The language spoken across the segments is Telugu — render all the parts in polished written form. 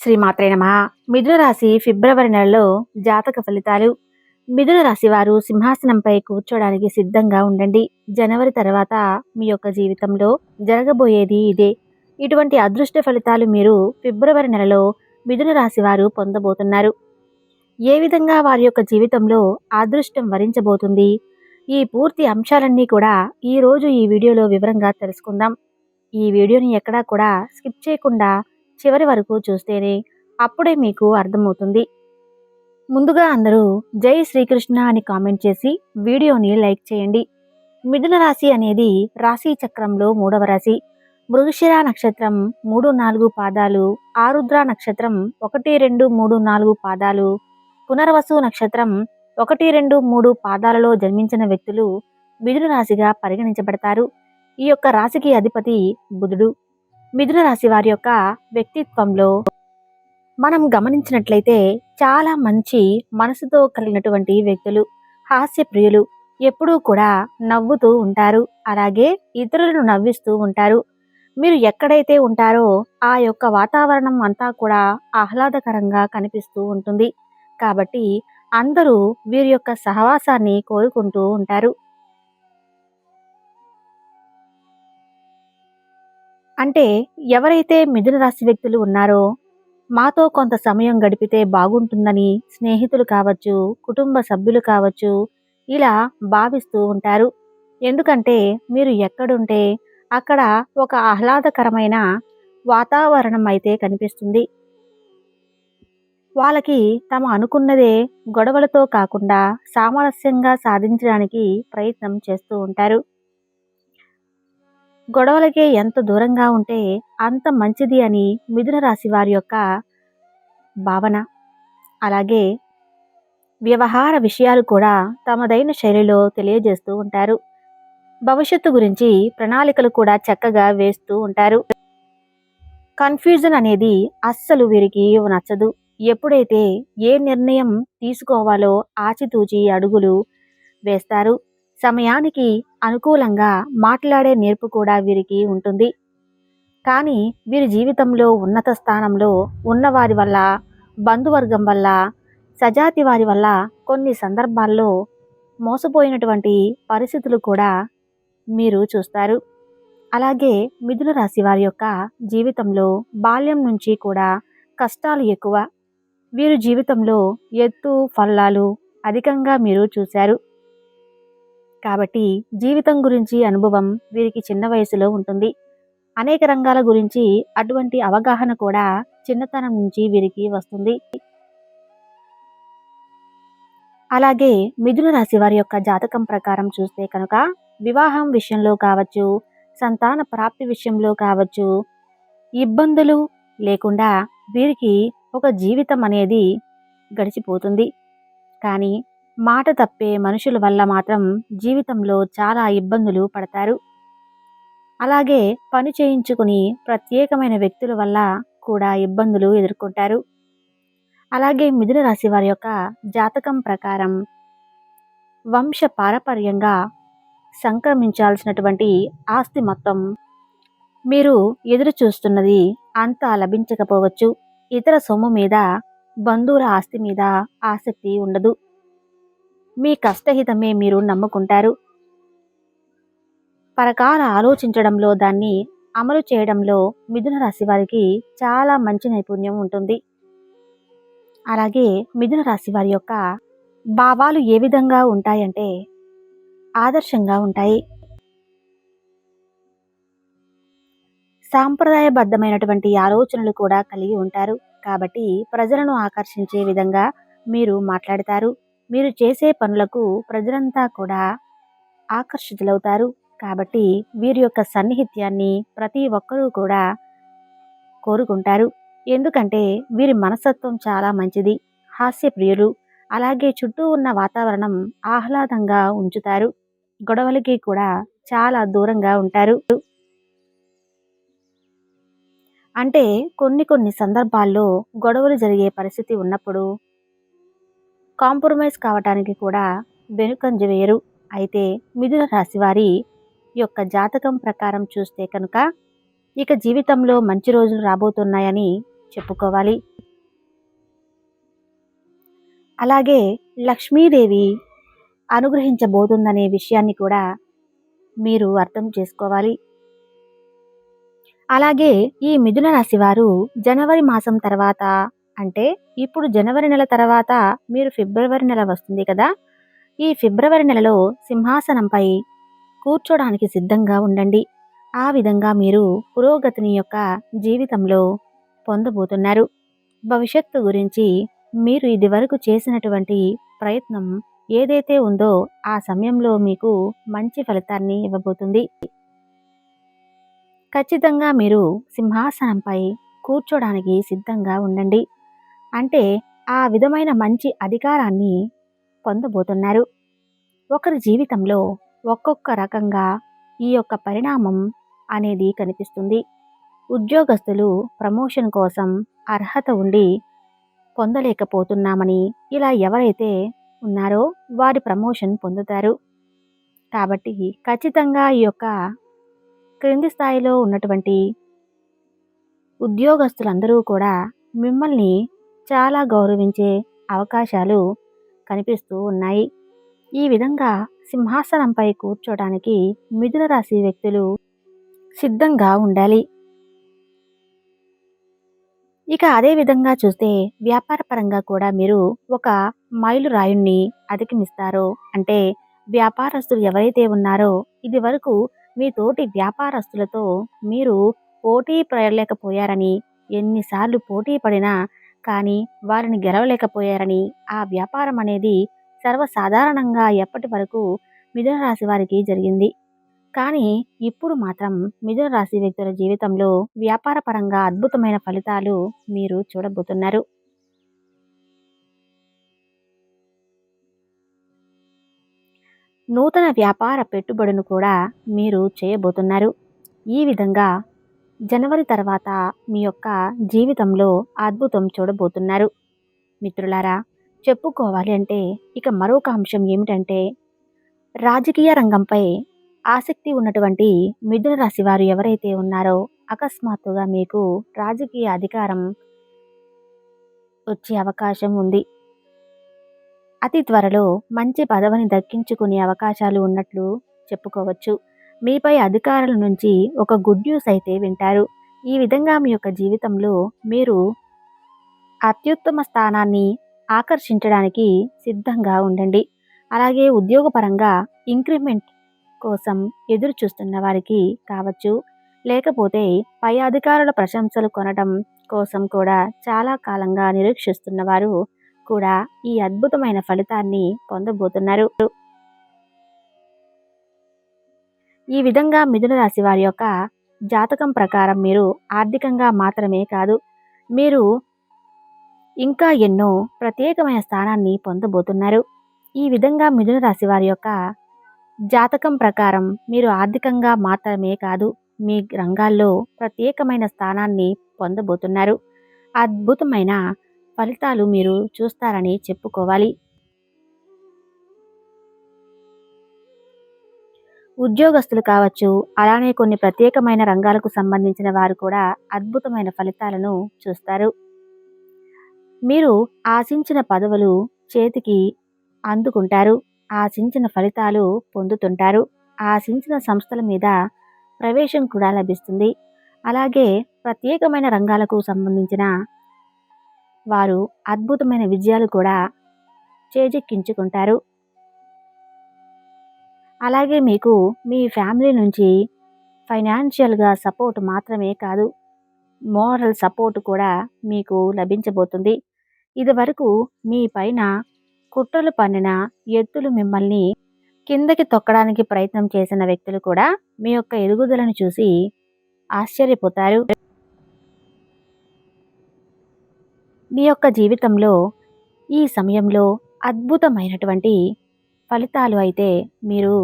శ్రీమాత్రే నమః. మిథున రాశి ఫిబ్రవరి నెలలో జాతక ఫలితాలు. మిథున రాశి వారు సింహాసనంపై కూర్చోడానికి సిద్ధంగా ఉండండి. జనవరి తర్వాత మీ యొక్క జీవితంలో జరగబోయేది ఇదే. ఇటువంటి అదృష్ట ఫలితాలు మీరు ఫిబ్రవరి నెలలో మిథున రాశి వారు పొందబోతున్నారు. ఏ విధంగా వారి యొక్క జీవితంలో అదృష్టం వరించబోతుంది, ఈ పూర్తి అంశాలన్నీ కూడా ఈరోజు ఈ వీడియోలో వివరంగా తెలుసుకుందాం. ఈ వీడియోని ఎక్కడా కూడా స్కిప్ చేయకుండా చివరి వరకు చూస్తేనే అప్పుడే మీకు అర్థమవుతుంది. ముందుగా అందరూ జై శ్రీకృష్ణ అని కామెంట్ చేసి వీడియోని లైక్ చేయండి. మిథున రాశి అనేది రాశి చక్రంలో 3వ రాశి. మృగశిర నక్షత్రం 3-4 పాదాలు, ఆరుద్ర నక్షత్రం 1-2-3-4 పాదాలు, పునర్వసు నక్షత్రం 1-2-3 పాదాలలో జన్మించిన వ్యక్తులు మిథున రాశిగా పరిగణించబడతారు. ఈ యొక్క రాశికి అధిపతి బుధుడు. మిథున రాశి వారి యొక్క వ్యక్తిత్వంలో మనం గమనించినట్లయితే చాలా మంచి మనసుతో కలిగినటువంటి వ్యక్తులు, హాస్యప్రియులు, ఎప్పుడూ కూడా నవ్వుతూ ఉంటారు. అలాగే ఇతరులను నవ్విస్తూ ఉంటారు. మీరు ఎక్కడైతే ఉంటారో ఆ యొక్క వాతావరణం అంతా కూడా ఆహ్లాదకరంగా కనిపిస్తూ ఉంటుంది. కాబట్టి అందరూ వీరి యొక్క సహవాసాన్ని కోరుకుంటూ ఉంటారు. అంటే ఎవరైతే మిథున రాశి వ్యక్తులు ఉన్నారో మాతో కొంత సమయం గడిపితే బాగుంటుందని స్నేహితులు కావచ్చు, కుటుంబ సభ్యులు కావచ్చు, ఇలా భావిస్తూ ఉంటారు. ఎందుకంటే మీరు ఎక్కడుంటే అక్కడ ఒక ఆహ్లాదకరమైన వాతావరణం అయితే కనిపిస్తుంది. వాళ్ళకి తమ అనుకున్నదే గొడవలతో కాకుండా సామరస్యంగా సాధించడానికి ప్రయత్నం చేస్తూ ఉంటారు. గొడవలకే ఎంత దూరంగా ఉంటే అంత మంచిది అని మిథున రాశి వారి యొక్క భావన. అలాగే వ్యవహార విషయాలు కూడా తమదైన శైలిలో తెలియజేస్తూ ఉంటారు. భవిష్యత్తు గురించి ప్రణాళికలు కూడా చక్కగా వేస్తూ ఉంటారు. కన్ఫ్యూజన్ అనేది అస్సలు వీరికి నచ్చదు. ఎప్పుడైతే ఏ నిర్ణయం తీసుకోవాలో ఆచితూచి అడుగులు వేస్తారు. సమయానికి అనుకూలంగా మాట్లాడే నేర్పు కూడా వీరికి ఉంటుంది. కానీ వీరి జీవితంలో ఉన్నత స్థానంలో ఉన్నవారి వల్ల, బంధువర్గం వల్ల, సజాతి వారి వల్ల కొన్ని సందర్భాల్లో మోసపోయినటువంటి పరిస్థితులు కూడా మీరు చూస్తారు. అలాగే మిథున రాశి వారి యొక్క జీవితంలో బాల్యం నుంచి కూడా కష్టాలు ఎక్కువ. వీరి జీవితంలో ఎత్తు పల్లాలు అధికంగా మీరు చూశారు. కాబట్టి జీవితం గురించి అనుభవం వీరికి చిన్న వయసులో ఉంటుంది. అనేక రంగాల గురించి అటువంటి అవగాహన కూడా చిన్నతనం నుంచి వీరికి వస్తుంది. అలాగే మిథున రాశి వారి యొక్క జాతకం ప్రకారం చూస్తే కనుక వివాహం విషయంలో కావచ్చు, సంతాన ప్రాప్తి విషయంలో కావచ్చు, ఇబ్బందులు లేకుండా వీరికి ఒక జీవితం అనేది గడిచిపోతుంది. కానీ మాట తప్పే మనుషుల వల్ల మాత్రం జీవితంలో చాలా ఇబ్బందులు పడతారు. అలాగే పని చేయించుకుని ప్రత్యేకమైన వ్యక్తుల వల్ల కూడా ఇబ్బందులు ఎదుర్కొంటారు. అలాగే మిథున రాశి వారి యొక్క జాతకం ప్రకారం వంశ పారపర్యంగా సంక్రమించాల్సినటువంటి ఆస్తి మొత్తం మీరు ఎదురు చూస్తున్నది అంతా లభించకపోవచ్చు. ఇతర సొమ్ము మీద, బంధువుల ఆస్తి మీద ఆసక్తి ఉండదు. మీ కష్టహితమే మీరు నమ్ముకుంటారు. పరకాల ఆలోచించడంలో, దాన్ని అమలు చేయడంలో మిథున రాశి వారికి చాలా మంచి నైపుణ్యం ఉంటుంది. అలాగే మిథున రాశి వారి యొక్క భావాలు ఏ విధంగా ఉంటాయంటే ఆదర్శంగా ఉంటాయి. సాంప్రదాయబద్ధమైనటువంటి ఆలోచనలు కూడా కలిగి ఉంటారు. కాబట్టి ప్రజలను ఆకర్షించే విధంగా మీరు మాట్లాడతారు. మీరు చేసే పనులకు ప్రజలంతా కూడా ఆకర్షితులవుతారు. కాబట్టి వీరి యొక్క సన్నిహిత్యాన్ని ప్రతి ఒక్కరూ కూడా కోరుకుంటారు. ఎందుకంటే వీరి మనస్తత్వం చాలా మంచిది, హాస్యప్రియులు. అలాగే చుట్టూ ఉన్న వాతావరణం ఆహ్లాదంగా ఉంచుతారు. గొడవలకి కూడా చాలా దూరంగా ఉంటారు. అంటే కొన్ని సందర్భాల్లో గొడవలు జరిగే పరిస్థితి ఉన్నప్పుడు కాంప్రమైజ్ కావటానికి కూడా వెనుకంజ వేయరు. అయితే మిథున రాశి వారి యొక్క జాతకం ప్రకారం చూస్తే కనుక ఇక జీవితంలో మంచి రోజులు రాబోతున్నాయని చెప్పుకోవాలి. అలాగే లక్ష్మీదేవి అనుగ్రహించబోతుందనే విషయాన్ని కూడా మీరు అర్థం చేసుకోవాలి. అలాగే ఈ మిథున రాశి వారు జనవరి మాసం తర్వాత, అంటే ఇప్పుడు జనవరి నెల తర్వాత మీరు ఫిబ్రవరి నెల వస్తుంది కదా, ఈ ఫిబ్రవరి నెలలో సింహాసనంపై కూర్చోడానికి సిద్ధంగా ఉండండి. ఆ విధంగా మీరు పురోగతిని యొక్క జీవితంలో పొందబోతున్నారు. భవిష్యత్తు గురించి మీరు ఇదివరకు చేసినటువంటి ప్రయత్నం ఏదైతే ఉందో ఆ సమయంలో మీకు మంచి ఫలితాన్ని ఇవ్వబోతుంది. ఖచ్చితంగా మీరు సింహాసనంపై కూర్చోడానికి సిద్ధంగా ఉండండి. అంటే ఆ విధమైన మంచి అధికారాన్ని పొందబోతున్నారు. ఒకరి జీవితంలో ఒక్కొక్క రకంగా ఈ యొక్క పరిణామం అనేది కనిపిస్తుంది. ఉద్యోగస్తులు ప్రమోషన్ కోసం అర్హత ఉండి పొందలేకపోతున్నామని ఇలా ఎవరైతే ఉన్నారో వారి ప్రమోషన్ పొందుతారు. కాబట్టి ఖచ్చితంగా ఈ యొక్క క్రింది స్థాయిలో ఉన్నటువంటి ఉద్యోగస్తులందరూ కూడా మిమ్మల్ని చాలా గౌరవించే అవకాశాలు కనిపిస్తూ ఉన్నాయి. ఈ విధంగా సింహాసనంపై కూర్చోడానికి మిథున రాశి వ్యక్తులు సిద్ధంగా ఉండాలి. ఇక అదే విధంగా చూస్తే వ్యాపార పరంగా కూడా మీరు ఒక మైలురాయుణ్ణి అధిగమిస్తారో, అంటే వ్యాపారస్తులు ఎవరైతే ఉన్నారో ఇది వరకు మీ తోటి వ్యాపారస్తులతో మీరు పోటీ పడలేకపోయారని, ఎన్నిసార్లు పోటీ పడినా కానీ వారిని గెలవలేకపోయారని, ఆ వ్యాపారం అనేది సర్వసాధారణంగా ఎప్పటి వరకు మిథున రాశి వారికి జరిగింది. కానీ ఇప్పుడు మాత్రం మిథున రాశి వ్యక్తుల జీవితంలో వ్యాపార పరంగా అద్భుతమైన ఫలితాలు మీరు చూడబోతున్నారు. నూతన వ్యాపార పెట్టుబడులను కూడా మీరు చేయబోతున్నారు. ఈ విధంగా జనవరి తర్వాత మీ యొక్క జీవితంలో అద్భుతం చూడబోతున్నారు. మిత్రులారా, చెప్పుకోవాలి అంటే ఇక మరొక అంశం ఏమిటంటే, రాజకీయ రంగంపై ఆసక్తి ఉన్నటువంటి మిథున రాశి వారు ఎవరైతే ఉన్నారో అకస్మాత్తుగా మీకు రాజకీయ అధికారం వచ్చే అవకాశం ఉంది. అతి త్వరలో మంచి పదవిని దక్కించుకునే అవకాశాలు ఉన్నట్లు చెప్పుకోవచ్చు. మీపై అధికారుల నుంచి ఒక గుడ్ న్యూస్ అయితే వింటారు. ఈ విధంగా మీ యొక్క జీవితంలో మీరు అత్యుత్తమ స్థానాన్ని ఆకర్షించడానికి సిద్ధంగా ఉండండి. అలాగే ఉద్యోగపరంగా ఇంక్రిమెంట్ కోసం ఎదురు చూస్తున్న వారికి కావచ్చు, లేకపోతే పై అధికారుల ప్రశంసలు కొనడం కోసం కూడా చాలా కాలంగా నిరీక్షిస్తున్న వారు కూడా ఈ అద్భుతమైన ఫలితాన్ని పొందబోతున్నారు. ఈ విధంగా మిథున రాశి వారి యొక్క జాతకం ప్రకారం మీరు ఆర్థికంగా మాత్రమే కాదు, మీరు ఇంకా ఎన్నో ప్రత్యేకమైన స్థానాన్ని పొందబోతున్నారు. ఈ విధంగా మిథున రాశి వారి యొక్క జాతకం ప్రకారం మీరు ఆర్థికంగా మాత్రమే కాదు, మీ రంగాల్లో ప్రత్యేకమైన స్థానాన్ని పొందబోతున్నారు. అద్భుతమైన ఫలితాలు మీరు చూస్తారని చెప్పుకోవాలి. ఉద్యోగస్తులు కావచ్చు, అలానే కొన్ని ప్రత్యేకమైన రంగాలకు సంబంధించిన వారు కూడా అద్భుతమైన ఫలితాలను చూస్తారు. మీరు ఆశించిన పదవులు చేతికి అందుకుంటారు. ఆశించిన ఫలితాలు పొందుతుంటారు. ఆశించిన సంస్థల మీద ప్రవేశం కూడా లభిస్తుంది. అలాగే ప్రత్యేకమైన రంగాలకు సంబంధించిన వారు అద్భుతమైన విజయాలు కూడా చేజిక్కించుకుంటారు. అలాగే మీకు మీ ఫ్యామిలీ నుంచి ఫైనాన్షియల్గా సపోర్ట్ మాత్రమే కాదు, మోరల్ సపోర్ట్ కూడా మీకు లభించబోతుంది. ఇదివరకు మీ పైన కుట్రలు పన్నిన ఎత్తులు మిమ్మల్ని కిందకి తొక్కడానికి ప్రయత్నం చేసిన వ్యక్తులు కూడా మీ యొక్క ఎదుగుదలను చూసి ఆశ్చర్యపోతారు. మీ యొక్క జీవితంలో ఈ సమయంలో అద్భుతమైనటువంటి ఫలితాలు అయితే మీరు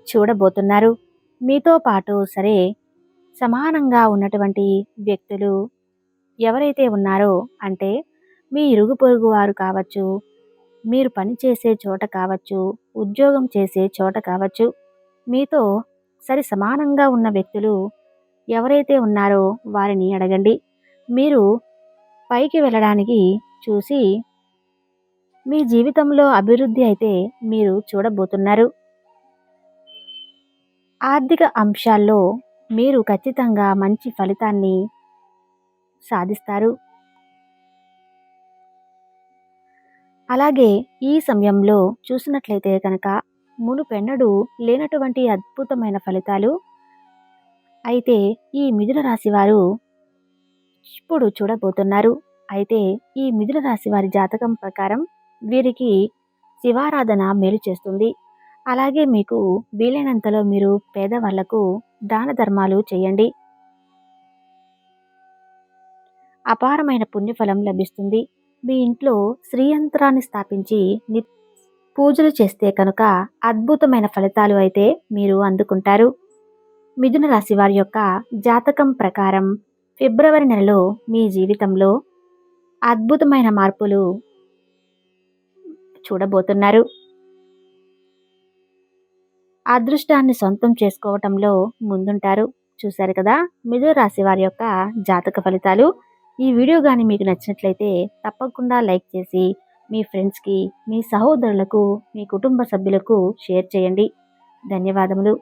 చూడబోతున్నారు. మీతో పాటు సరే సమానంగా ఉన్నటువంటి వ్యక్తులు ఎవరైతే ఉన్నారో, అంటే మీ ఇరుగు పొరుగు వారు కావచ్చు, మీరు పనిచేసే చోట కావచ్చు, ఉద్యోగం చేసే చోట కావచ్చు, మీతో సరి సమానంగా ఉన్న వ్యక్తులు ఎవరైతే ఉన్నారో వారిని అడగండి. మీరు పైకి వెళ్ళడానికి చూసి మీ జీవితంలో అభివృద్ధి అయితే మీరు చూడబోతున్నారు. ఆర్థిక అంశాల్లో మీరు ఖచ్చితంగా మంచి ఫలితాన్ని సాధిస్తారు. అలాగే ఈ సమయంలో చూసినట్లయితే కనుక మునుపెన్నడూ లేనటువంటి అద్భుతమైన ఫలితాలు అయితే ఈ మిథున రాశి వారు ఇప్పుడు చూడబోతున్నారు. అయితే ఈ మిథున రాశి వారి జాతకం ప్రకారం వీరికి శివారాధన మేలు చేస్తుంది. అలాగే మీకు వీలైనంతలో మీరు పేదవాళ్లకు దాన ధర్మాలు చేయండి. అపారమైన పుణ్యఫలం లభిస్తుంది. మీ ఇంట్లో శ్రీయంత్రాన్ని స్థాపించి పూజలు చేస్తే కనుక అద్భుతమైన ఫలితాలు అయితే మీరు అందుకుంటారు. మిథున రాశి వారి యొక్క జాతకం ప్రకారం ఫిబ్రవరి నెలలో మీ జీవితంలో అద్భుతమైన మార్పులు చూడబోతున్నారు. అదృష్టాన్ని సొంతం చేసుకోవటంలో ముందుంటారు. చూశారు కదా మిథున రాశి వారి యొక్క జాతక ఫలితాలు. ఈ వీడియో కానీ మీకు నచ్చినట్లయితే తప్పకుండా లైక్ చేసి మీ ఫ్రెండ్స్కి, మీ సహోదరులకు, మీ కుటుంబ సభ్యులకు షేర్ చేయండి. ధన్యవాదములు.